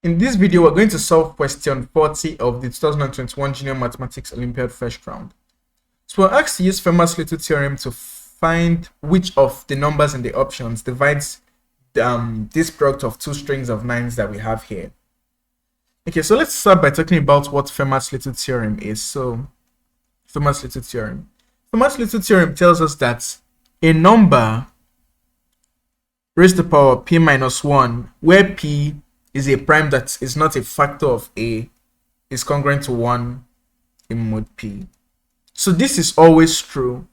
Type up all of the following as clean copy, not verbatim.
In this video, we're going to solve question 40 of the 2021 Junior Mathematics Olympiad first round. So we're asked to use Fermat's little theorem to find which of the numbers in the options divides this product of two strings of nines that we have here. Okay, so let's start by talking about what Fermat's little theorem is. So, Fermat's little theorem tells us that a number raised to the power p minus 1, where p is a prime that is not a factor of a, is congruent to 1 in mod p. So this is always true.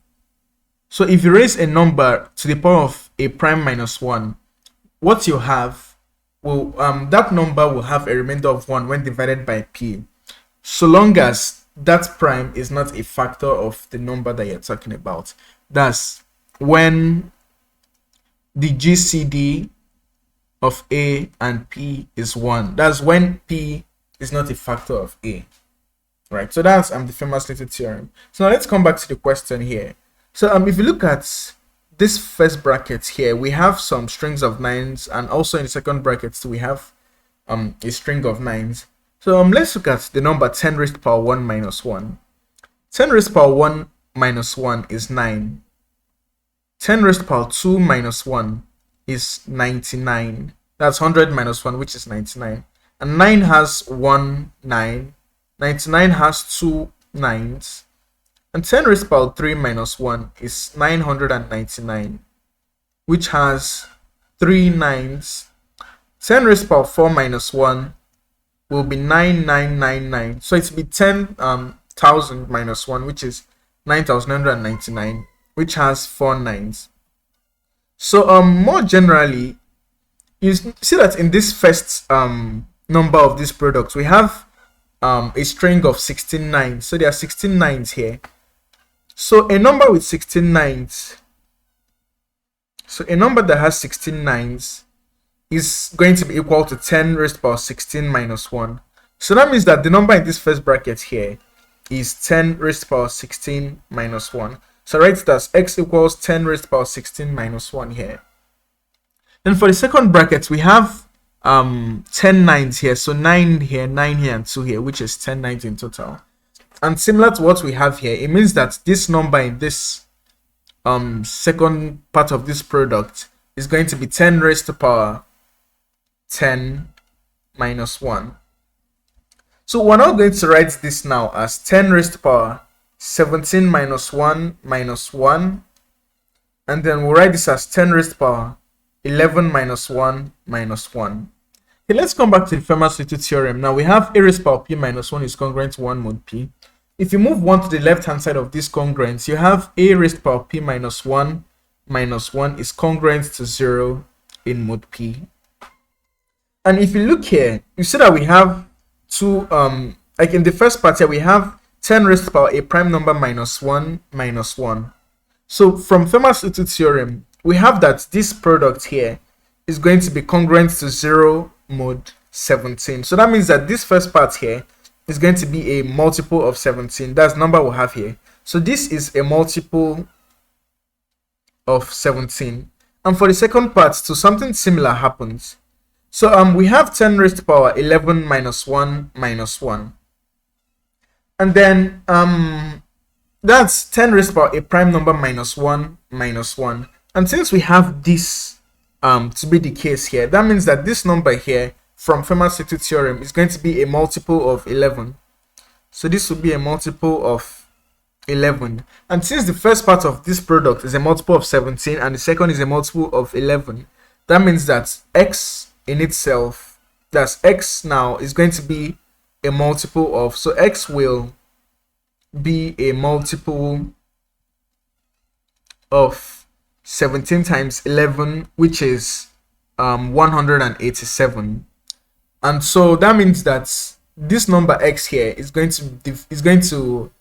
So if you raise a number to the power of a prime minus 1, what you have will that number will have a remainder of 1 when divided by p, so long as that prime is not a factor of the number that you're talking about. That's when the GCD of a and p is 1. That's when p is not a factor of a, right? So that's the famous little theorem. So now let's come back to the question here. So if you look at this first bracket here, we have some strings of nines, and also in the second bracket we have a string of nines. So let's look at the number 10 raised to the power 1 minus 1. 10 raised to the power 1 minus 1 is 9. 10 raised to the power 2 minus 1 is 99. That's 100 minus 1, which is 99. And 9 has 1 9. 99 has 2 9s. And 10 raised to the power 3 minus 1 is 999, which has 3 9s. 10 raised to the power 4 minus 1 will be 9999. So it will be 10,000 minus 1, which is 9,999, which has 4 9s. So more generally, you see that in this first number of this product, we have a string of 16 nines. So there are 16 nines here. So a number with 16 nines, so a number that has 16 nines is going to be equal to 10 raised to the power 16 minus 1. So that means that the number in this first bracket here is 10 raised to the power 16 minus 1. So write it as x equals 10 raised to the power 16 minus 1 here. Then for the second bracket, we have 10 nines here. So 9 here, 9 here, and 2 here, which is 10 nines in total. And similar to what we have here, it means that this number in this second part of this product is going to be 10 raised to the power 10 minus 1. So we're now going to write this now as 10 raised to the power 17 minus 1 minus 1, and then we'll write this as 10 raised to the power 11 minus 1 minus 1. Okay, let's come back to the Fermat's little theorem. Now we have a raised to the power p minus 1 is congruent to 1 mod p. If you move 1 to the left hand side of this congruence, you have a raised to the power p minus 1 is congruent to 0 in mod p. And if you look here, you see that we have two like in the first part here, we have 10 raised to the power a prime number minus 1 minus 1. So from Fermat's little theorem, we have that this product here is going to be congruent to 0 mod 17. So that means that this first part here is going to be a multiple of 17. That's the number we have here. So this is a multiple of 17. And for the second part, so something similar happens. So we have 10 raised to the power 11 minus 1 minus 1. And then that's 10 raised to the power a prime number minus 1 minus 1. And since we have this to be the case here, that means that this number here from Fermat's little theorem is going to be a multiple of 11. So this will be a multiple of 11. And since the first part of this product is a multiple of 17 and the second is a multiple of 11, that means that x in itself, that's x now, is going to be a multiple of, so x will be a multiple of 17 times 11, which is 187. And so that means that this number x here is going to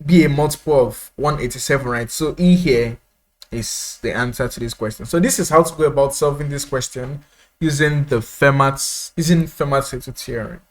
be a multiple of 187, right? So E here is the answer to this question. So this is how to go about solving this question using Fermat's little theorem.